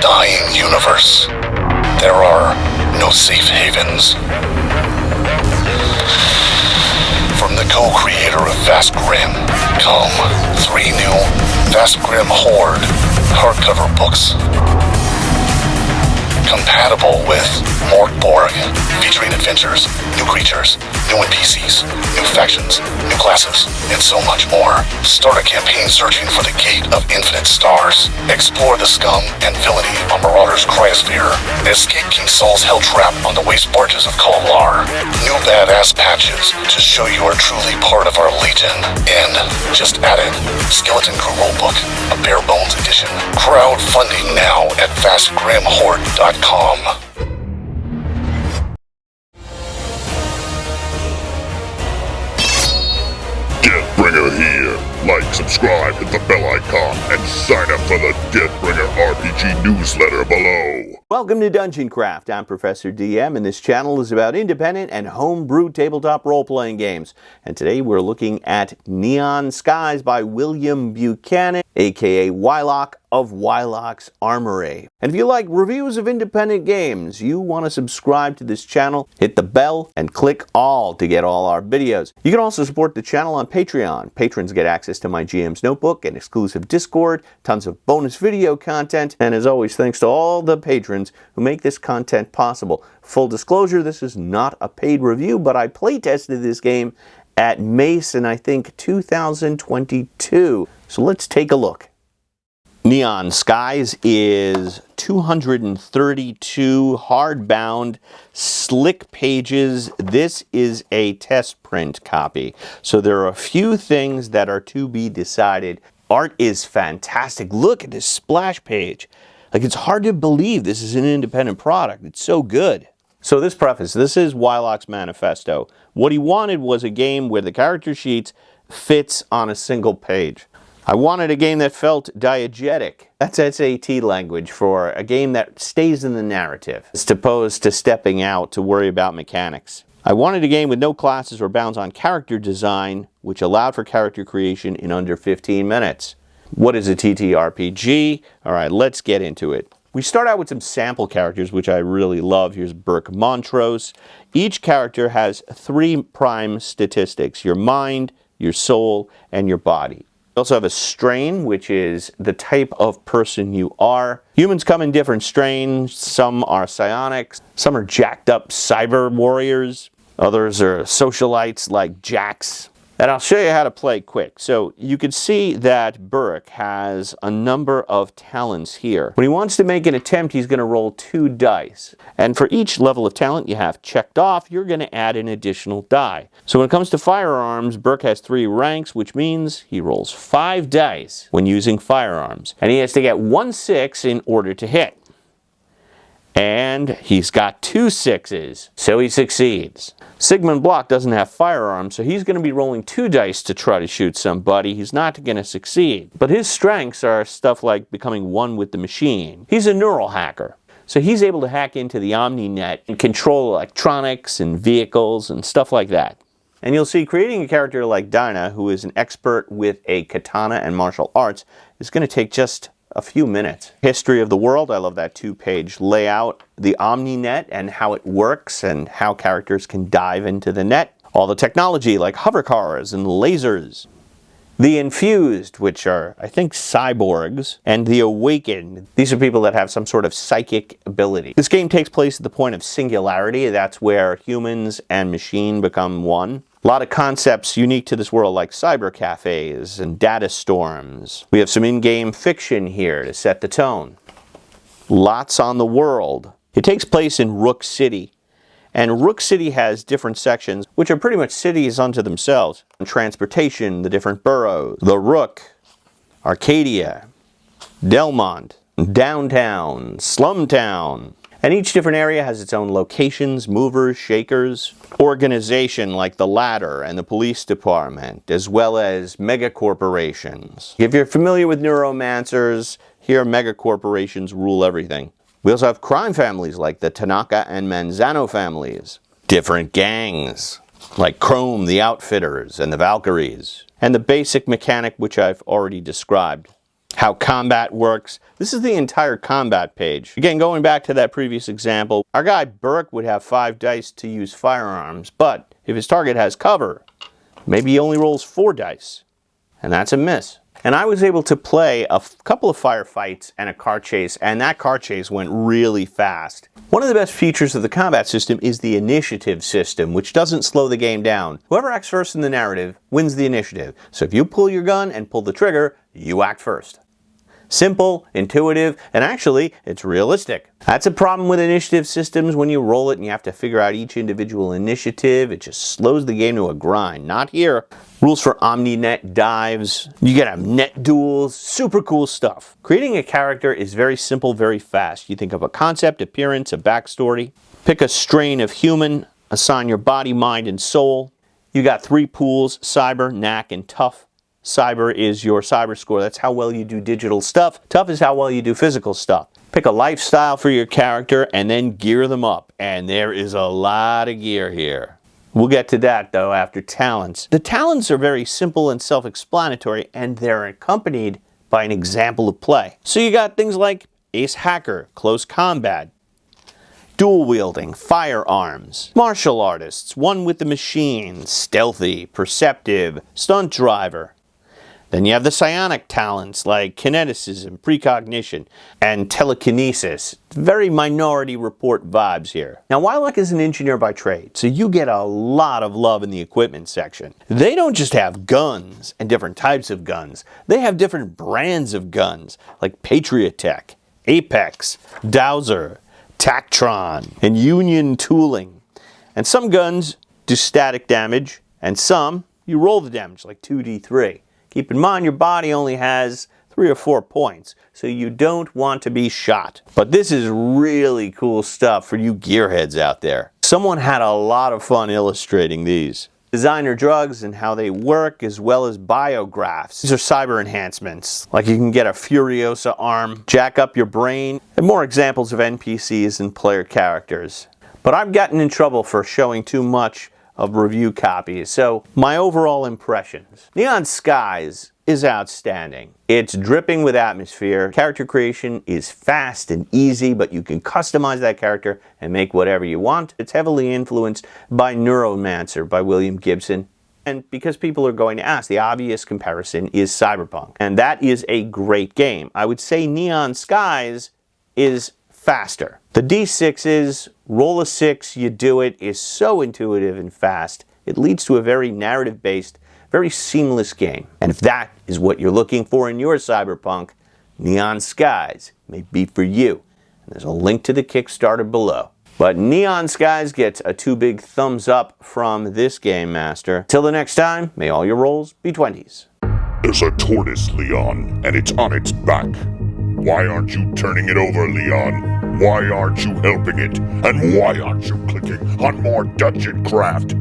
dying universe. There are no safe havens. From the co-creator of Vast Grim, come 3 new Vast Grim Horde hardcover books. Compatible with Morgborg, featuring adventures, new creatures, new NPCs, new factions, new classes, and so much more. Start a campaign searching for the Gate of Infinite Stars. Explore the scum and villainy on Marauder's Cryosphere. Escape King Saul's hell trap on the waste barges of Kalalar. New badass patches to show you are truly part of our legion. And just added, Skeleton Crew Rulebook, a bare bones edition. Crowdfunding now at vastgrimhorde.com. Deathbringer here. Like, subscribe, hit the bell icon, and sign up for the Deathbringer RPG newsletter below. Welcome to Dungeon Craft. I'm Professor DM, and this channel is about independent and homebrew tabletop role-playing games. And today we're looking at Neon Skies by William Buchanan, aka Wyloch of Wyloch's Armory. And if you like reviews of independent games, you want to subscribe to this channel, hit the bell, and click all to get all our videos. You can also support the channel on Patreon. Patrons get access to my GM's notebook, an exclusive Discord, tons of bonus video content, and as always, thanks to all the patrons who make this content possible. Full disclosure, this is not a paid review, but I playtested this game at Mace in, I think, 2022. So let's take a look. Neon Skies is 232 hardbound, slick pages. This is a test print copy, so there are a few things that are to be decided. Art is fantastic. Look at this splash page. Like, it's hard to believe this is an independent product. It's so good. So this preface, this is Wyloch's manifesto. What he wanted was a game where the character sheets fits on a single page. I wanted a game that felt diegetic. That's SAT language for a game that stays in the narrative, as opposed to stepping out to worry about mechanics. I wanted a game with no classes or bounds on character design, which allowed for character creation in under 15 minutes. What is a TTRPG? All right, let's get into it. We start out with some sample characters, which I really love. Here's Burke Montrose. Each character has 3 prime statistics: your mind, your soul, and your body. We also have a strain, which is the type of person you are. Humans come in different strains. Some are psionics, some are jacked up cyber warriors, others are socialites like Jax. And I'll show you how to play quick. So you can see that Burke has a number of talents here. When he wants to make an attempt, he's going to roll 2 dice. And for each level of talent you have checked off, you're going to add an additional die. So when it comes to firearms, Burke has 3 ranks, which means he rolls 5 dice when using firearms. And he has to get 1 6 in order to hit. And he's got 2 6s, so he succeeds. Sigmund Block doesn't have firearms, so he's going to be rolling 2 dice to try to shoot somebody. He's not going to succeed. But his strengths are stuff like becoming one with the machine. He's a neural hacker, so he's able to hack into the OmniNet and control electronics and vehicles and stuff like that. And you'll see creating a character like Dinah, who is an expert with a katana and martial arts, is going to take just a few minutes. History of the world, I love that 2-page layout. The OmniNet and how it works and how characters can dive into the net. All the technology like hover cars and lasers. The Infused, which are, I think, cyborgs. And the Awakened. These are people that have some sort of psychic ability. This game takes place at the point of singularity. That's where humans and machine become one. A lot of concepts unique to this world, like cyber cafes and data storms. We have some in-game fiction here to set the tone. Lots on the world. It takes place in Rook City. And Rook City has different sections, which are pretty much cities unto themselves. Transportation, the different boroughs. The Rook, Arcadia, Delmont, Downtown, Slumtown. And each different area has its own locations, movers, shakers, organization like the Ladder and the police department, as well as megacorporations. If you're familiar with neuromancers, here megacorporations rule everything. We also have crime families like the Tanaka and Manzano families. Different gangs like Chrome, the Outfitters, and the Valkyries. And the basic mechanic which I've already described. how combat works. This is the entire combat page. Again, going back to that previous example, our guy Burke would have 5 dice to use firearms, but if his target has cover, maybe he only rolls 4 dice, and that's a miss. And I was able to play a couple of firefights and a car chase, and that car chase went really fast. One of the best features of the combat system is the initiative system, which doesn't slow the game down. Whoever acts first in the narrative wins the initiative. So if you pull your gun and pull the trigger, you act first. Simple, intuitive, and actually, it's realistic. That's a problem with initiative systems. When you roll it and you have to figure out each individual initiative, it just slows the game to a grind. Not here. Rules for omni-net dives. You get net duels. Super cool stuff. Creating a character is very simple, very fast. You think of a concept, appearance, a backstory. Pick a strain of human. Assign your body, mind, and soul. You got 3 pools, cyber, knack, and tough. Cyber is your cyber score. That's how well you do digital stuff. Tough is how well you do physical stuff. Pick a lifestyle for your character and then gear them up. And there is a lot of gear here. We'll get to that though after talents. The talents are very simple and self-explanatory, and they're accompanied by an example of play. So you got things like ace hacker, close combat, dual wielding, firearms, martial artists, one with the machine, stealthy, perceptive, stunt driver. Then you have the psionic talents like kineticism, precognition, and telekinesis. Very Minority Report vibes here. Now, Wyloch is an engineer by trade, so you get a lot of love in the equipment section. They don't just have guns and different types of guns. They have different brands of guns, like Patriot Tech, Apex, Dowser, Tactron, and Union Tooling. And some guns do static damage, and some you roll the damage, like 2d3. Keep in mind your body only has 3 or 4 points, so you don't want to be shot. But this is really cool stuff for you gearheads out there. Someone had a lot of fun illustrating these. Designer drugs and how they work, as well as biographs. These are cyber enhancements, like you can get a Furiosa arm, jack up your brain, and more examples of NPCs and player characters. But I've gotten in trouble for showing too much of review copies, so my overall impressions. Neon Skies is outstanding. It's dripping with atmosphere. Character creation is fast and easy, but you can customize that character and make whatever you want. It's heavily influenced by Neuromancer by William Gibson. And because people are going to ask, the obvious comparison is Cyberpunk. And that is a great game. I would say Neon Skies is faster. The D6s, roll a 6, you do it, is so intuitive and fast. It leads to a very narrative-based, very seamless game. And if that is what you're looking for in your Cyberpunk, Neon Skies may be for you. And there's a link to the Kickstarter below. But Neon Skies gets a 2 big thumbs up from this game master. Till the next time, may all your rolls be 20s. There's a tortoise, Leon, and it's on its back. Why aren't you turning it over, Leon? Why aren't you helping it? And why aren't you clicking on more Dungeon Craft?